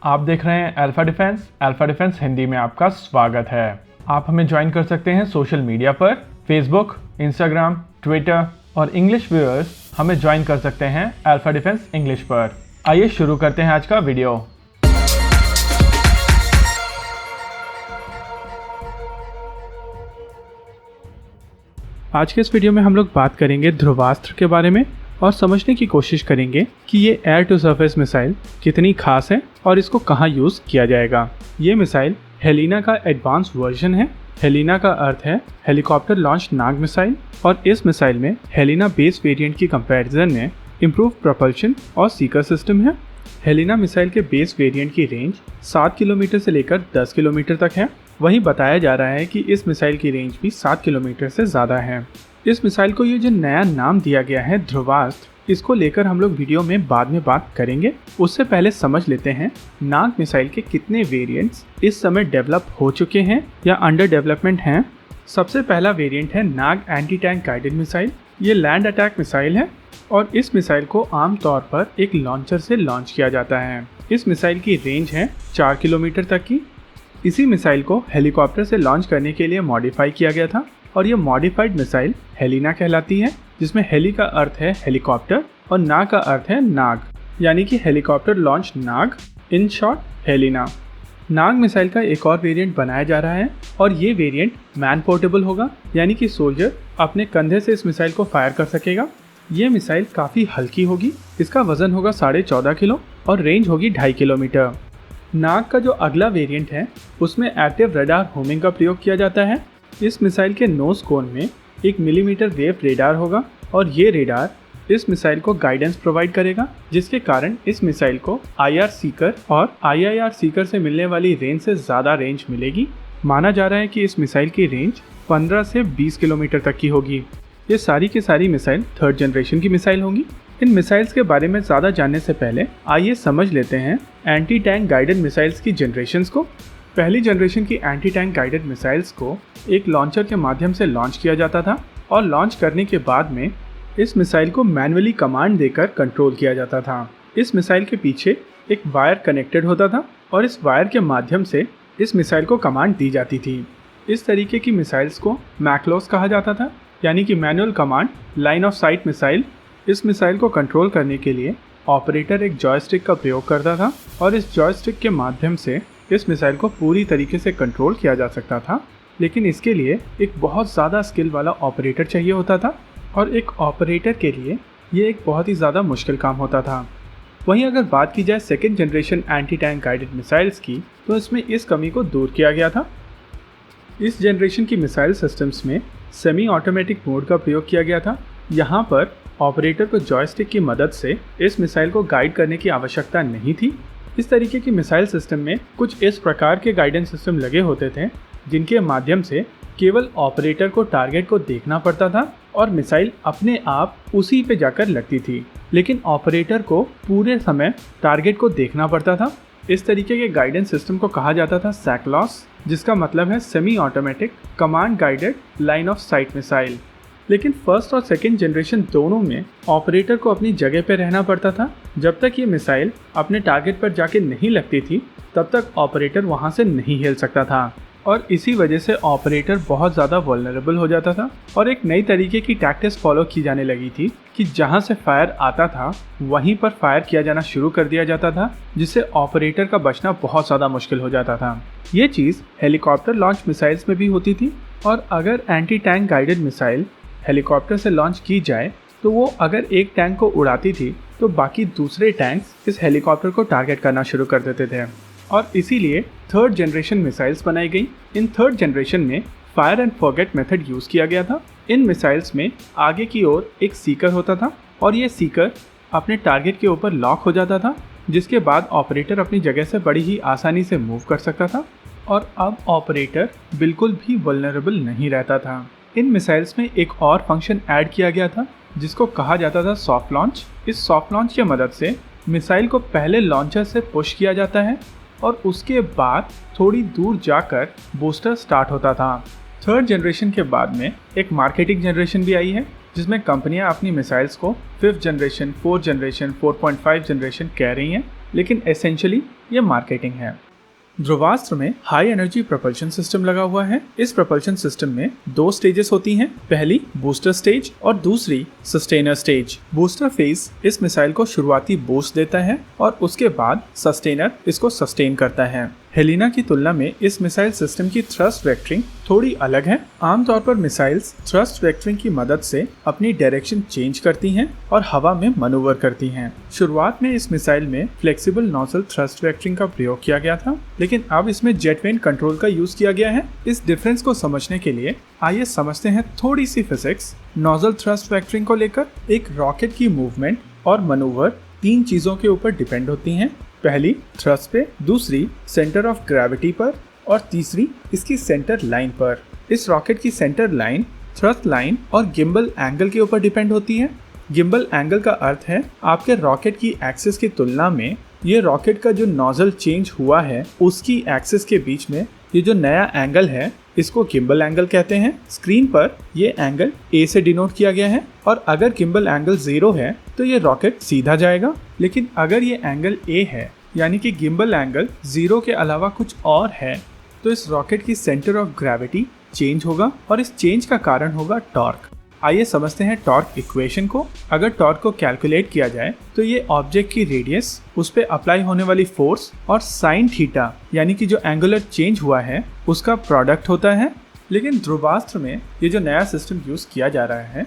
आप देख रहे हैं alpha defence. Alpha defence Hindi में आपका स्वागत है। आप हमें ज्वाइन कर सकते हैं सोशल मीडिया पर, फेसबुक, इंस्टाग्राम, ट्विटर और इंग्लिश व्यूअर्स हमें ज्वाइन कर सकते हैं अल्फा डिफेंस इंग्लिश पर। आइए शुरू करते हैं आज का वीडियो। आज के इस वीडियो में हम लोग बात करेंगे ध्रुवास्त्र के बारे में और समझने की कोशिश करेंगे कि ये एयर टू सरफेस मिसाइल कितनी खास है और इसको कहाँ यूज़ किया जाएगा। ये मिसाइल हेलिना का एडवांस वर्जन है। हेलिना का अर्थ है हेलीकॉप्टर लॉन्च नाग मिसाइल और इस मिसाइल में हेलिना बेस वेरिएंट की कंपैरिजन में इम्प्रूव प्रपल्शन और सीकर सिस्टम है। हेलिना मिसाइल के बेस वेरिएंट की रेंज 7 किलोमीटर से लेकर 10 किलोमीटर तक है। वहीं बताया जा रहा है कि इस मिसाइल की रेंज भी 7 किलोमीटर से ज़्यादा है। इस मिसाइल को ये जो नया नाम दिया गया है ध्रुवास्त्र, इसको लेकर हम लोग वीडियो में बाद में बात करेंगे। उससे पहले समझ लेते हैं नाग मिसाइल के कितने वेरिएंट्स इस समय डेवलप हो चुके हैं या अंडर डेवलपमेंट हैं। सबसे पहला वेरिएंट है नाग एंटी टैंक गाइडेड मिसाइल। ये लैंड अटैक मिसाइल है और इस मिसाइल को आमतौर पर एक लॉन्चर से लॉन्च किया जाता है। इस मिसाइल की रेंज है 4 किलोमीटर तक की। इसी मिसाइल को हेलीकॉप्टर से लॉन्च करने के लिए मॉडिफाई किया गया था और ये मॉडिफाइड मिसाइल हेलिना कहलाती है, जिसमें हेली का अर्थ है हेलीकॉप्टर और नाग का अर्थ है नाग, यानी कि helicopter launch Nag, in short Helina. Nag missile का एक और वेरिएंट बनाया जा रहा है और ये वेरिएंट मैन पोर्टेबल होगा, यानी कि सोल्जर अपने कंधे से इस मिसाइल को फायर कर सकेगा। ये मिसाइल काफ़ी हल्की होगी। इसका वजन होगा 14.5 किलो और रेंज होगी 2.5 किलोमीटर। नाग का जो अगला वेरिएंट है उसमें एक्टिव रडार होमिंग का प्रयोग किया जाता है। इस मिसाइल के नोज कोन में 1 मिलीमीटर वेव रेडार होगा और ये रेडार इस मिसाइल को गाइडेंस प्रोवाइड करेगा, जिसके कारण इस मिसाइल को IR सीकर और IIR सीकर से मिलने वाली रेंज से ज़्यादा रेंज मिलेगी। माना जा रहा है कि इस मिसाइल की रेंज 15 से 20 किलोमीटर तक की होगी। ये सारी की सारी मिसाइल 3rd जनरेशन की मिसाइल होंगी। इन मिसाइल्स के बारे में ज़्यादा जानने से पहले आइए समझ लेते हैं एंटी टैंक गाइडेड मिसाइल्स की जनरेशन्स को। पहली जनरेशन की एंटी टैंक गाइडेड मिसाइल्स को एक लॉन्चर के माध्यम से लॉन्च किया जाता था और लॉन्च करने के बाद में इस मिसाइल को मैन्युअली कमांड देकर कंट्रोल किया जाता था। इस मिसाइल के पीछे एक वायर कनेक्टेड होता था और इस वायर के माध्यम से इस मिसाइल को कमांड दी जाती थी। इस तरीके की मिसाइल्स को मैक्लोस कहा जाता था, यानी कि manual command line of site missile. इस मिसाइल को कंट्रोल करने के लिए ऑपरेटर एक जॉयस्टिक का प्रयोग करता था और इस जॉयस्टिक के माध्यम से इस मिसाइल को पूरी तरीके से कंट्रोल किया जा सकता था, लेकिन इसके लिए एक बहुत ज़्यादा स्किल वाला ऑपरेटर चाहिए होता था और एक ऑपरेटर के लिए ये एक बहुत ही ज़्यादा मुश्किल काम होता था। वहीं अगर बात की जाए 2nd generation anti tank guided missiles की, तो इसमें इस कमी को दूर किया गया था। इस जनरेशन की मिसाइल सिस्टम्स में सेमी ऑटोमेटिक मोड का प्रयोग किया गया था। यहाँ पर ऑपरेटर को जॉयस्टिक की मदद से इस मिसाइल को गाइड करने की आवश्यकता नहीं थी। इस तरीके की मिसाइल सिस्टम में कुछ इस प्रकार के गाइडेंस सिस्टम लगे होते थे, जिनके माध्यम से केवल ऑपरेटर को टारगेट को देखना पड़ता था और मिसाइल अपने आप उसी पे जाकर लगती थी, लेकिन ऑपरेटर को पूरे समय टारगेट को देखना पड़ता था। इस तरीके के गाइडेंस सिस्टम को कहा जाता था सैकलॉस, जिसका मतलब है semi automatic command guided line of site missile. लेकिन 1st और 2nd जनरेशन दोनों में ऑपरेटर को अपनी जगह पर रहना पड़ता था। जब तक ये मिसाइल अपने टारगेट पर जाके नहीं लगती थी, तब तक ऑपरेटर वहाँ से नहीं हिल सकता था और इसी वजह से ऑपरेटर बहुत ज़्यादा वल्नरेबल हो जाता था। और एक नई तरीके की टैक्टिक्स फॉलो की जाने लगी थी कि जहाँ से फायर आता था वहीं पर फायर किया जाना शुरू कर दिया जाता था, जिससे ऑपरेटर का बचना बहुत ज़्यादा मुश्किल हो जाता था। ये चीज़ हेलीकॉप्टर लॉन्च मिसाइल्स में भी होती थी और अगर anti tank guided missile helicopter से लॉन्च की जाए तो वो अगर एक टैंक को उड़ाती थी तो बाकी दूसरे टैंक्स इस हेलीकॉप्टर को टारगेट करना शुरू कर देते थे और इसीलिए 3rd जनरेशन मिसाइल्स बनाई गई। इन 3rd जनरेशन में fire and forget method use किया गया था। इन मिसाइल्स में आगे की ओर एक सीकर होता था और ये सीकर अपने टारगेट के ऊपर लॉक हो जाता था, जिसके बाद ऑपरेटर अपनी जगह से बड़ी ही आसानी से मूव कर सकता था और अब ऑपरेटर बिल्कुल भी वल्नरेबल नहीं रहता था। इन मिसाइल्स में एक और फंक्शन ऐड किया गया था जिसको कहा जाता था सॉफ्ट लॉन्च। इस सॉफ्ट लॉन्च की मदद से मिसाइल को पहले लॉन्चर से पुश किया जाता है और उसके बाद थोड़ी दूर जाकर बूस्टर स्टार्ट होता था। 3rd जनरेशन के बाद में एक मार्केटिंग जनरेशन भी आई है जिसमें कंपनियां अपनी मिसाइल्स को 5th generation, 4th generation, 4.5 generation कह रही हैं, लेकिन एसेंशियली ये मार्केटिंग है। ध्रुवास्त्र में हाई एनर्जी प्रोपल्शन सिस्टम लगा हुआ है। इस प्रोपल्शन सिस्टम में 2 स्टेजेस होती हैं, पहली बूस्टर स्टेज और दूसरी सस्टेनर स्टेज। बूस्टर फेज इस मिसाइल को शुरुआती बूस्ट देता है और उसके बाद सस्टेनर इसको सस्टेन करता है। हेलिना की तुलना में इस मिसाइल सिस्टम की थ्रस्ट वेक्टरिंग थोड़ी अलग है। आमतौर पर मिसाइल्स थ्रस्ट वेक्टरिंग की मदद से अपनी डायरेक्शन चेंज करती हैं और हवा में मनूवर करती हैं। शुरुआत में इस मिसाइल में फ्लेक्सिबल नोजल थ्रस्ट वेक्टरिंग का प्रयोग किया गया था, लेकिन अब इसमें जेट वेन कंट्रोल का यूज किया गया है। इस डिफरेंस को समझने के लिए आइए समझते हैं थोड़ी सी फिजिक्स। नोजल थ्रस्ट वेक्टरिंग को लेकर एक रॉकेट की मूवमेंट और मनूवर 3 चीजों के ऊपर डिपेंड होती हैं। पहली थ्रस्ट पे, दूसरी सेंटर ऑफ ग्रेविटी पर और तीसरी इसकी सेंटर लाइन पर। इस रॉकेट की सेंटर लाइन, थ्रस्ट लाइन और गिम्बल एंगल के ऊपर डिपेंड होती है। गिम्बल एंगल का अर्थ है आपके रॉकेट की एक्सिस की तुलना में ये रॉकेट का जो नोजल चेंज हुआ है उसकी एक्सिस के बीच में ये जो नया एंगल है इसको गिम्बल एंगल कहते हैं। स्क्रीन पर ये एंगल A से डिनोट किया गया है और अगर गिम्बल एंगल 0 है तो ये रॉकेट सीधा जाएगा, लेकिन अगर ये एंगल A है यानी कि गिम्बल एंगल 0 के अलावा कुछ और है तो इस रॉकेट की सेंटर ऑफ ग्रेविटी चेंज होगा और इस चेंज का कारण होगा टॉर्क। आइए समझते हैं टॉर्क इक्वेशन को। अगर टॉर्क को कैलकुलेट किया जाए तो ये ऑब्जेक्ट की रेडियस, उस पर अप्लाई होने वाली फोर्स और साइन थीटा यानी कि जो एंगुलर चेंज हुआ है उसका प्रोडक्ट होता है। लेकिन ध्रुवास्त्र में ये जो नया सिस्टम यूज किया जा रहा है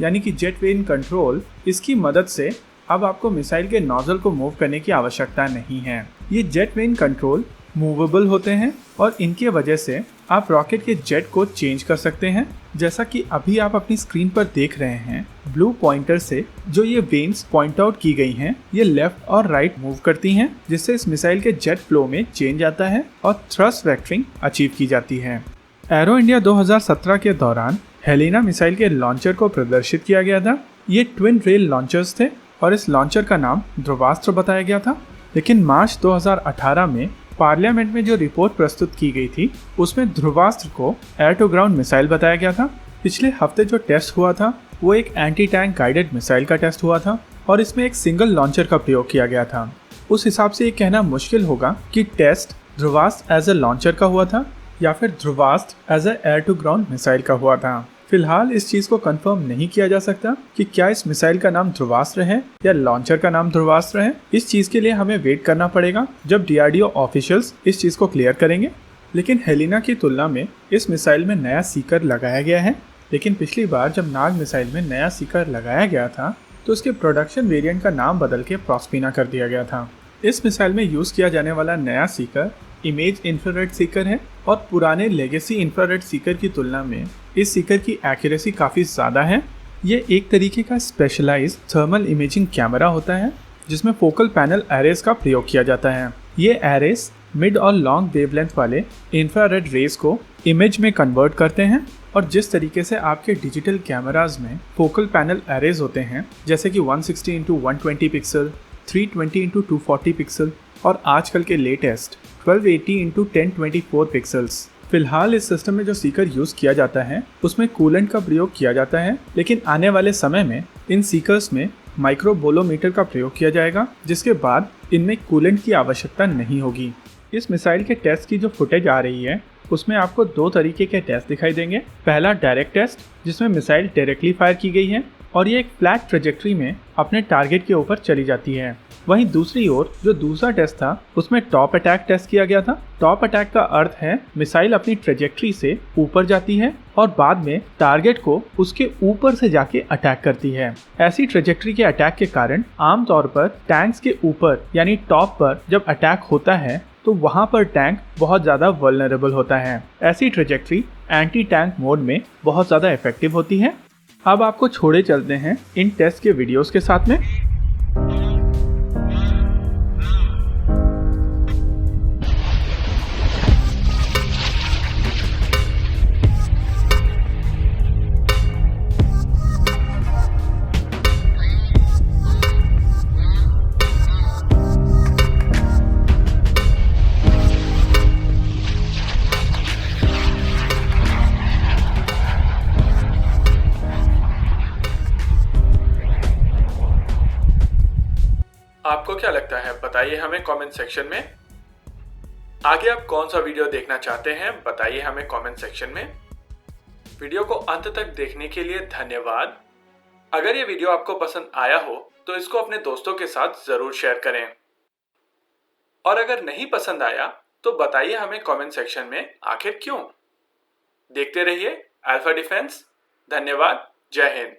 यानी कि जेट वेन कंट्रोल, इसकी मदद से अब आपको मिसाइल के नोजल को मूव करने की आवश्यकता नहीं है। ये जेट वेन कंट्रोल मूवेबल होते हैं और इनके वजह से आप रॉकेट के जेट को चेंज कर सकते हैं। जैसा कि अभी आप अपनी स्क्रीन पर देख रहे हैं, ब्लू पॉइंटर से जो ये वेन्स पॉइंट आउट की गई हैं, ये लेफ्ट और राइट मूव करती हैं, जिससे इस मिसाइल के जेट फ्लो में चेंज आता है और थ्रस्ट वेक्टरिंग अचीव की जाती है। एरो इंडिया 2017 के दौरान हेलिना मिसाइल के लॉन्चर को प्रदर्शित किया गया था। ये ट्विन रेल लॉन्चर्स थे और इस लॉन्चर का नाम ध्रुवास्त्र बताया गया था। लेकिन मार्च 2018 में पार्लियामेंट में जो रिपोर्ट प्रस्तुत की गई थी उसमें ध्रुवास्त्र को एयर टू ग्राउंड मिसाइल बताया गया था। पिछले हफ्ते जो टेस्ट हुआ था वो एक एंटी टैंक गाइडेड मिसाइल का टेस्ट हुआ था और इसमें एक सिंगल लॉन्चर का प्रयोग किया गया था। उस हिसाब से ये कहना मुश्किल होगा कि test Dhruvastra as a launcher का हुआ था या फिर Dhruvastra as a air to ground missile का हुआ था। फिलहाल इस चीज को कंफर्म नहीं किया जा सकता कि क्या इस मिसाइल का नाम ध्रुवास्त्र है या लॉन्चर का नाम ध्रुवास्त्र है। इस चीज के लिए हमें वेट करना पड़ेगा जब DRDO ऑफिशियल्स इस चीज को क्लियर करेंगे। लेकिन हेलिना की तुलना में इस मिसाइल में नया सीकर लगाया गया है। लेकिन पिछली बार जब नाग मिसाइल में नया सीकर लगाया गया था तो उसके प्रोडक्शन वेरिएंट का नाम बदल के प्रॉस्पिना कर दिया गया था। इस मिसाइल में यूज किया जाने वाला नया सीकर इमेज इंफ्रारेड सीकर है और पुराने लेगेसी इंफ्रारेड सीकर की तुलना में इस सीकर की एक्यूरेसी काफ़ी ज़्यादा है। ये एक तरीके का स्पेशलाइज्ड थर्मल इमेजिंग कैमरा होता है जिसमें फोकल पैनल एरेज का प्रयोग किया जाता है। ये एरेज मिड और लॉन्ग वेवलेंथ वाले इंफ्रारेड रेज को इमेज में कन्वर्ट करते हैं और जिस तरीके से आपके डिजिटल कैमराज में फोकल पैनल एरेज होते हैं जैसे कि 160x120 पिक्सल, 320x240 पिक्सल और आजकल के लेटेस्ट 1280x1024 पिक्सल्स। फिलहाल इस सिस्टम में जो सीकर यूज किया जाता है उसमें कूलेंट का प्रयोग किया जाता है, लेकिन आने वाले समय में इन सीकर्स में माइक्रोबोलोमीटर का प्रयोग किया जाएगा जिसके बाद इनमें कूलेंट की आवश्यकता नहीं होगी। इस मिसाइल के टेस्ट की जो फुटेज आ रही है उसमें आपको 2 तरीके के टेस्ट दिखाई देंगे। पहला डायरेक्ट टेस्ट जिसमें मिसाइल डायरेक्टली फायर की गई है और ये एक फ्लैट ट्रेजेक्ट्री में अपने टारगेट के ऊपर चली जाती है। वहीं दूसरी ओर जो दूसरा टेस्ट था उसमें टॉप अटैक टेस्ट किया गया था। टॉप अटैक का अर्थ है मिसाइल अपनी ट्रेजेक्ट्री से ऊपर जाती है और बाद में टारगेट को उसके ऊपर से जाके अटैक करती है। ऐसी ट्रेजेक्ट्री के अटैक के कारण आमतौर पर टैंक्स के ऊपर यानी टॉप पर जब अटैक होता है तो वहां पर टैंक बहुत ज़्यादा वल्नरेबल होता है। ऐसी ट्रेजेक्ट्री एंटी टैंक मोड में बहुत ज़्यादा इफेक्टिव होती है। अब आपको छोड़े चलते हैं इन टेस्ट के वीडियोस के साथ में। बताइए हमें कमेंट सेक्शन में। आगे आप कौन सा वीडियो देखना चाहते हैं बताइए हमें कमेंट सेक्शन में। वीडियो को अंत तक देखने के लिए धन्यवाद। अगर ये वीडियो आपको पसंद आया हो तो इसको अपने दोस्तों के साथ जरूर शेयर करें, और अगर नहीं पसंद आया तो बताइए हमें कमेंट सेक्शन में आखिर क्यों। देखते रहिए अल्फा डिफेंस। धन्यवाद। जय हिंद।